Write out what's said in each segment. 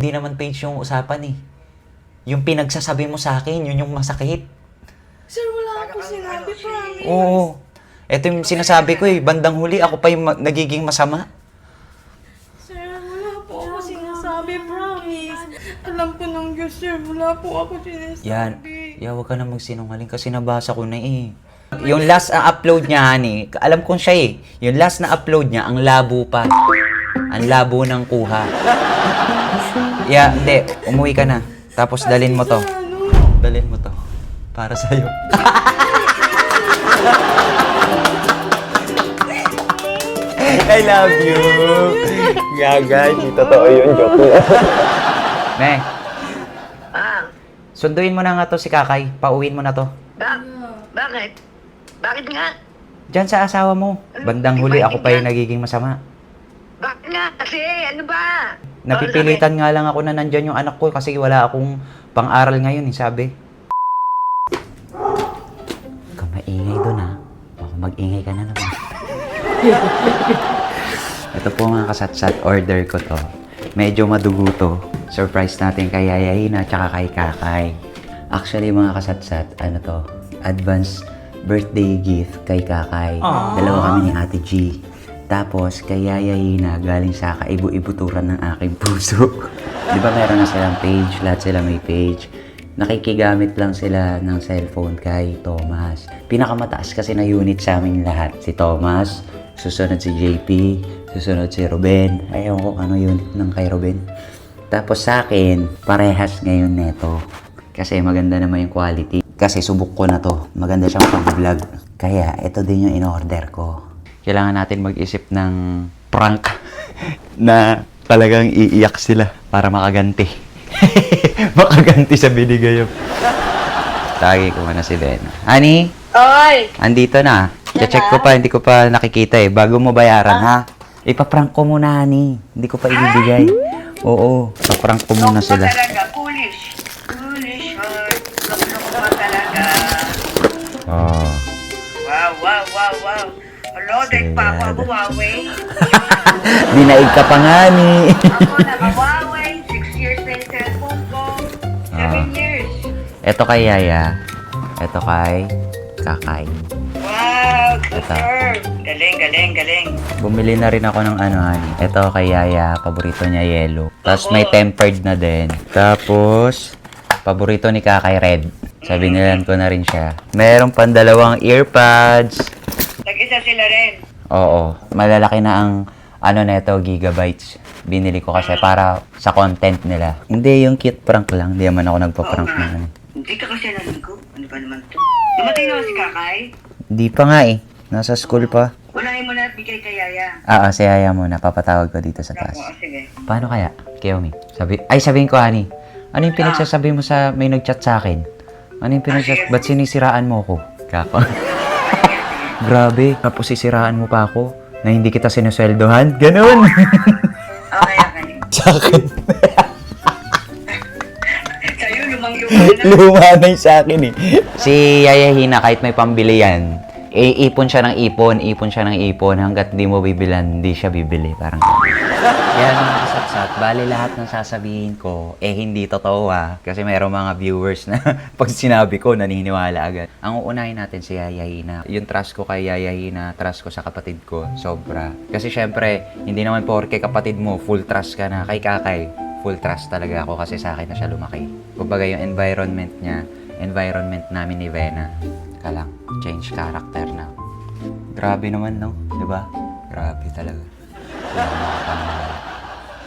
Hindi naman page yung usapan eh. Yung pinagsasabi mo sa akin, yun yung masakit. Sir, wala ako sinabi, promise. Oo. Ito yung sinasabi ko eh. Bandang huli, ako pa yung nagiging masama. Sir, wala po ako sinasabi, promise. Alam po ng Diyos, sir, wala po ako sinasabi. Yan. Huwag ka na magsinungaling kasi nabasa ko na eh. Yung last na upload niya, honey, alam kong siya eh. Yung last na upload niya, ang labo pa. Ang labo ng kuha. Hindi. Umuwi ka na. Tapos dalin mo to. Dalin mo to. Para sa'yo. I love you. Gaga, hindi totoo yun. Joke lang. Me, sunduin mo na nga to si Kakay. Pauwiin mo na to. Bakit? Bakit nga? Diyan sa asawa mo. Bandang huli, ako pa yung nagiging masama. Bakit nga? Kasi ano ba? Napipilitan nga lang ako na nandyan yung anak ko kasi wala akong pang-aral ngayon, sabi. Ikaw maingay doon ha. Baka mag-ingay ka na naman. Ito po mga kasatsat, order ko to. Medyo madugo to. Surprise natin kay Yayahina at kay Kakay. Actually mga kasatsat, ano to? Advance birthday gift kay Kakay. Dalawa kami ni Ate G. Tapos kay Yayahina galing sa kaibu-ibuturan ng aking puso. Di ba meron na silang page? Lahat sila may page. Nakikigamit lang sila ng cellphone kay Thomas. Pinakamataas kasi na unit sa amin lahat. Si Thomas, susunod si JP, susunod si Ruben. Ayaw ko ano unit ng kay Ruben. Tapos sa akin, parehas ngayon neto. Kasi maganda naman yung quality. Kasi subok ko na to. Maganda siyang pag-vlog. Kaya ito din yung in-order ko. Kailangan natin mag-isip ng prank na talagang iiyak sila para makaganti. Makaganti sa binigay yung... Tagi ko muna si Ben. Honey? Oy! Andito na. Check ko pa, hindi ko pa nakikita eh. Bago mo bayaran, ha? Ipaprank ko muna, honey. Hindi ko pa ibibigay. Oo, paprank ko muna sila. Talaga, foolish. Foolish heart. Loko ba talaga? Oh. Wow. Hello, dahil pa ako Huawei. Dinaig ka pa nga, ni. Ako naka-Huawei. 6 years na yung cellphone ko. 7 years. Ito kay Yaya. Ito kay Kakay. Wow, good Ito. sir. Galing. Bumili na rin ako ng ano, honey. Ito kay Yaya. Paborito niya yellow. Tapos may tempered na din. Tapos, paborito ni Kakay red. Sabi nilan ko na rin siya. Meron pang dalawang earpads. Tag-isa sila rin. Oo. Malalaki na ang ano neto, gigabytes. Binili ko kasi para sa content nila. Hindi, yung cute prank lang. Hindi naman ako nagpa-prank Oo nga. na ano. Hindi ka kasi naligo. Ano ba naman to? Dumating naman si Kakay. Hindi pa nga eh. Nasa school pa. Unahin mo na bigay kay Yaya. Si Yaya muna. Papatawag ko dito sa taas. Oo, sige. Paano kaya, Kiyomi? Sabihin ko, Ani. Ano yung pinagsasabi mo sa may nag-chat sa akin? Ano yung ba't sinisiraan mo ko? Kako. Grabe. Tapos sisiraan mo pa ako na hindi kita sinusweldohan? Ganun. Okay. Sa akin. Sa'yo, lumang-lumang na. Luma na yung sa akin eh. Si Yayahina, kahit may pambili yan, ipon siya ng ipon hanggat di mo bibilan, hindi siya bibili. Parang kaya mga kasatsat, bali lahat ng sasabihin ko, hindi totoo kasi mayroong mga viewers na pag sinabi ko, naniniwala agad. Ang uunahin natin si Yayahina. Yung trust ko kay Yayahina, trust ko sa kapatid ko, sobra. Kasi syempre, hindi naman porke kapatid mo, full trust ka na. Kay Kakay, full trust talaga ako kasi sa akin na siya lumaki. Kumbaga yung environment niya, environment namin ni Vena. Lang, change character na. Grabe naman, no? Diba? Grabe talaga.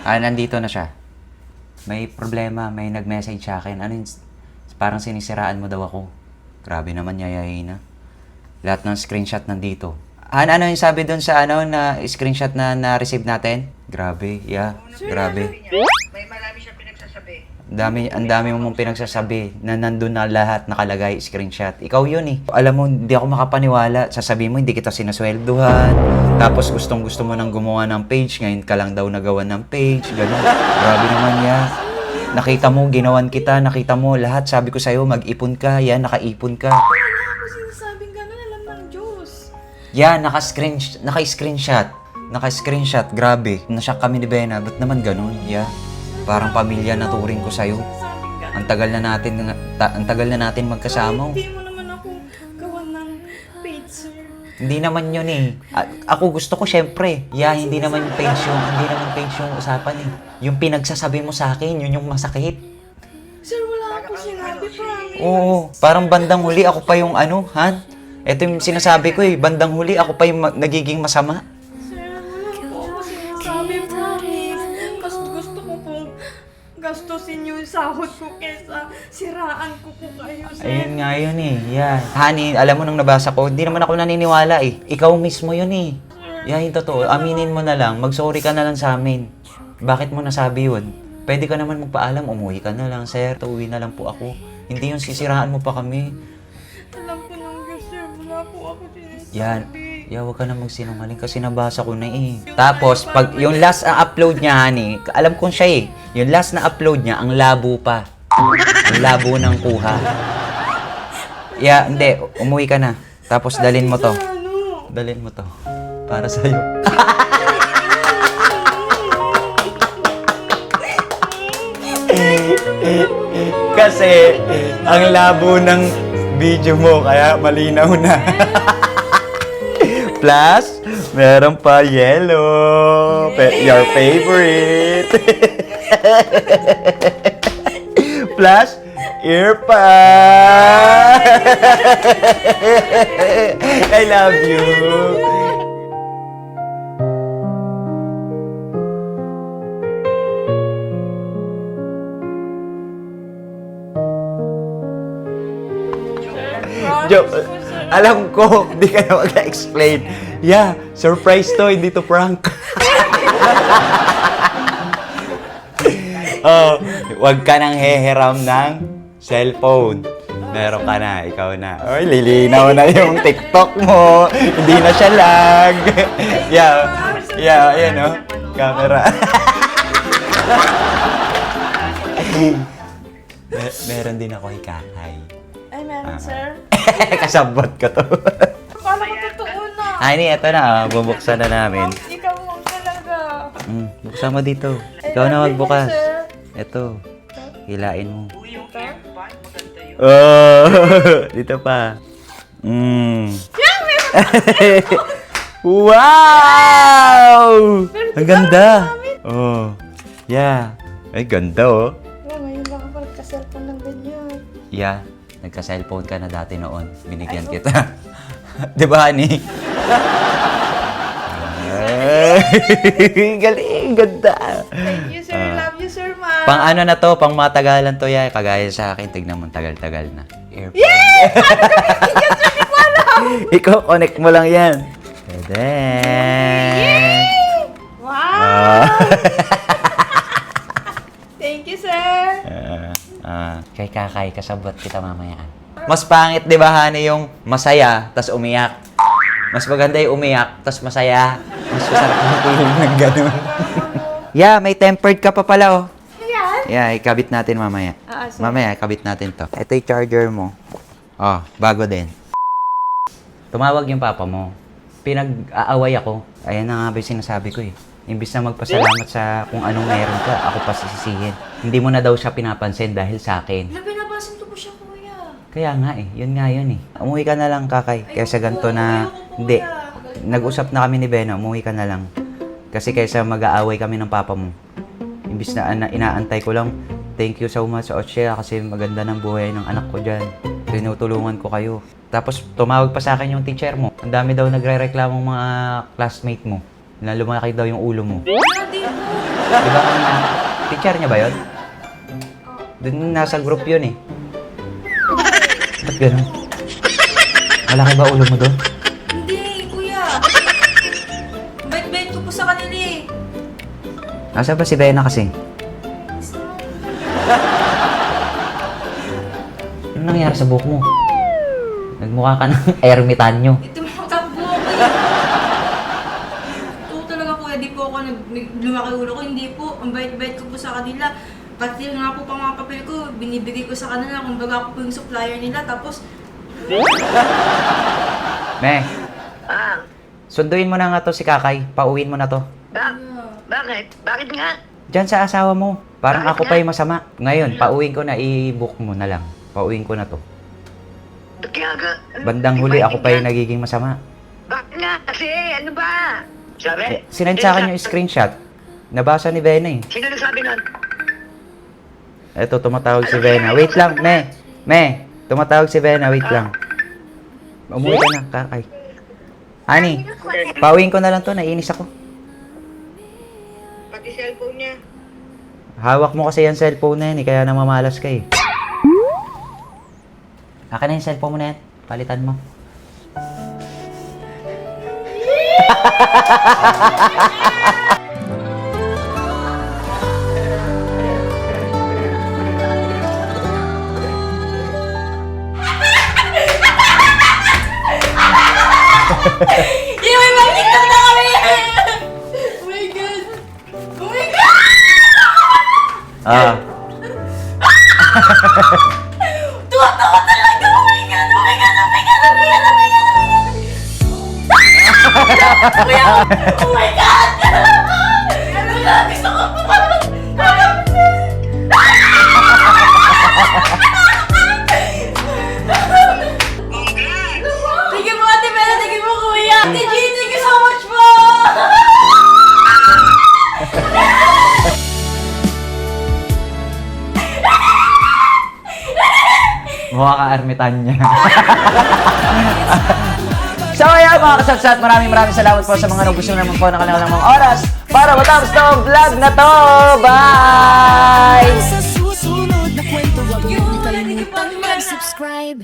Nandito na siya. May problema, may nag-message sa akin. Ano yun? Parang sinisiraan mo daw ako. Grabe naman, Yayahina. Lahat ng screenshot nandito. Ano yung sabi doon sa na screenshot na na-receive natin? Grabe, grabe. May marami siyang pinagsasabi. Ang dami mong pinagsasabi na nandun na lahat nakalagay, screenshot. Ikaw yun eh. Alam mo, hindi ako makapaniwala. Sasabihin mo, hindi kita sinasweldohan. Tapos gusto mo nang gumawa ng page. Ngayon ka lang daw nagawa ng page. Ganun. Grabe naman yan. Nakita mo, ginawan kita. Nakita mo, lahat. Sabi ko sa'yo, mag-ipon ka. Yan, nakaipon ka. Wala ako sinasabing gano'n, alam ng Diyos. Yan, naka-screenshot. Naka-screenshot. Grabe. Nasyak kami ni Bena. Ba't naman ganun? Yeah. Sir, Parang pamilya na turing ko sa'yo. Sabing ganun. Ang tagal na natin magkasama. Hindi mo naman ako gawan ng paid, sir. Hindi naman yun eh. Ako gusto ko syempre. Hindi naman page yung usapan eh. Yung pinagsasabi mo sa akin, yun yung masakit. Sir, wala ako sinabi, promise. Oo, parang bandang huli ako pa yung Han? Ito yung sinasabi ko eh, bandang huli ako pa yung nagiging masama. Sir, wala po ako sinasabi, promise. Mas gusto ko pong gastusin yung sahod ko kesa siraan ko po kayo, sir. Ayun nga yun eh, Honey, alam mo nung nabasa ko, hindi naman ako naniniwala eh. Ikaw mismo yun eh. Yung totoo, aminin mo na lang, mag-sorry ka na lang sa amin. Bakit mo nasabi yun? Pwede ka naman magpaalam, umuwi ka na lang, sir. Uwi na lang po ako. Hindi yung sisiraan mo pa kami. Alam ko ng Diyos, sir. Wala po ako sinasabi. Huwag ka na magsinungaling kasi nabasa ko na eh. Tapos, pag yung last ang upload niya, honey, alam kong siya eh. Yung last na upload niya, ang labo pa. Ang labo ng kuha. Hindi. Umuwi ka na. Tapos, dalin mo to. Ano? Dalin mo to. Para sa'yo. Kasi, ang labo ng video mo, kaya malinaw na. Plus, meron pa yellow. Your favorite. Plus, ear pa. I love you. Joke. Alam ko, hindi ka na mag-explain. Surprise to, hindi to prank. Huwag ka nang heheram ng cellphone. Meron ka na, ikaw na. Oy, lilinaw na yung TikTok mo. Hindi na siya lag. Ayan o. Camera. Meron din ako ikakay. Ay, meron, sir. Kasabot ko to. Akala ko totoo na. Honey, eto na. Bubuksan na namin. Ikaw lang talaga. Buksan mo dito. Ay, Ikaw na love you, magbukas. sir. Ito. Hilain mo. Uy, yung earbud, maganda yun. Oh! Dito pa. Wow! Ang ganda. Oh. Ay, ganda oh. Ngayon lang ako nagka-cellphone ng ganyan. Nagka-cellphone ka na dati noon. Binigyan kita. Di ba, honey? Galing, ganda. Thank you, sir. Love you, sir, ma. Pang ano na to, pang matagalan to, Kagaya sa akin, tignan mo, tagal-tagal na. Airplane. Ikaw, connect mo lang yan. Then... Wow! Thank you, sir. Kay Kakay, kasabot kita mamaya. Mas pangit, di ba, honey, yung masaya, tas umiyak. Mas maganda yung umiyak, tas masaya. Mas masarap yung feeling ng ganun. May tempered ka pa pala, oh. Ayan. Ikabit natin mamaya. Sir. Mamaya, ikabit natin to. Ito yung charger mo. Oh, bago din. Tumawag yung papa mo. Pinag-aaway ako. Ayan na nga ba yung sinasabi ko eh. Imbis na magpasalamat sa kung anong meron ka, ako pa sisisihin. Hindi mo na daw siya pinapansin dahil sa akin. Pinapansin ko po siya, kuya. Kaya nga eh, yun nga yun eh. Umuwi ka na lang, Kakay. Kaysa ganito na... Hindi. Nag-usap na kami ni Beno, umuwi ka na lang. Kasi kaysa mag-aaway kami ng papa mo. Imbis na inaantay ko lang, thank you so much, Ochia, kasi maganda ng buhay ng anak ko dyan. Tinutulungan ko kayo. Tapos tumawag pa sa akin yung teacher mo. Ang dami daw nagre-reklamong mga classmate mo. Na lumaki daw yung ulo mo. Hindi po. Di ba kanina? Teacher niya ba yun? Doon nasa group yun eh. Ba't ganun? Malaki ba ulo mo doon? Hindi, kuya. Bait-bait ko po sa kanila eh. Nasaan ba si Bena kasi? Ano nangyari sa buhok mo? Nagmukha ka ng ermitanyo. Ito mga takbo ko eh. Oo talaga kuya, di po ako lumaki ulo ko. Hindi po, ang bait-bait ko po sa kanila. Pati nga po pang mga papel ko, binibigay ko sa kanila. Kumbaga ako po yung supplier nila. Tapos, Me, Ah, sunduin mo na nga to si Kakay. Pauwiin mo na to. bakit? Bakit nga? Diyan sa asawa mo. Parang ako pa yung masama. Ngayon, pauwiin ko na, i-book mo na lang. Pauwiin ko na to. Kaya nga. Bandang huli, ako pa yung nagiging masama. Bakit nga? Kasi, ano ba? Sabi? Sinend sa akin yung screenshot. Nabasa ni Vena eh. Sino nagsabi nun? Eto, tumatawag si Vena. Wait lang, Me, tumatawag si Vena. Wait lang. Umuwi ka na, kakay. Honey, pauwiin ko na lang to. Naiinis ako. Pati cellphone niya. Hawak mo kasi yung cellphone na yan eh, kaya namamalas ka eh. Akin na yung cellphone mo na yan. Palitan mo. Yung may mag-tiktok na kami! Oh my God! Oh my God! Ah. Tuwa-tuwa talaga! Oh my God! Oh my God! Oh my God! Oh my God! Oh my God! Oh my God! Oh my God! Gusto ko pa Thank you po, Ate Bella. Thank you po, Kuya. Ate G, thank you so much po! Mukha ka Ermitaña. So ayan mga kasatsat, maraming salamat po sa mga gusto naman po ng kanilang mga oras para matapos tong vlog na to. Bye! Sa susunod na kwento, huwag niyo kalimutang mag-subscribe.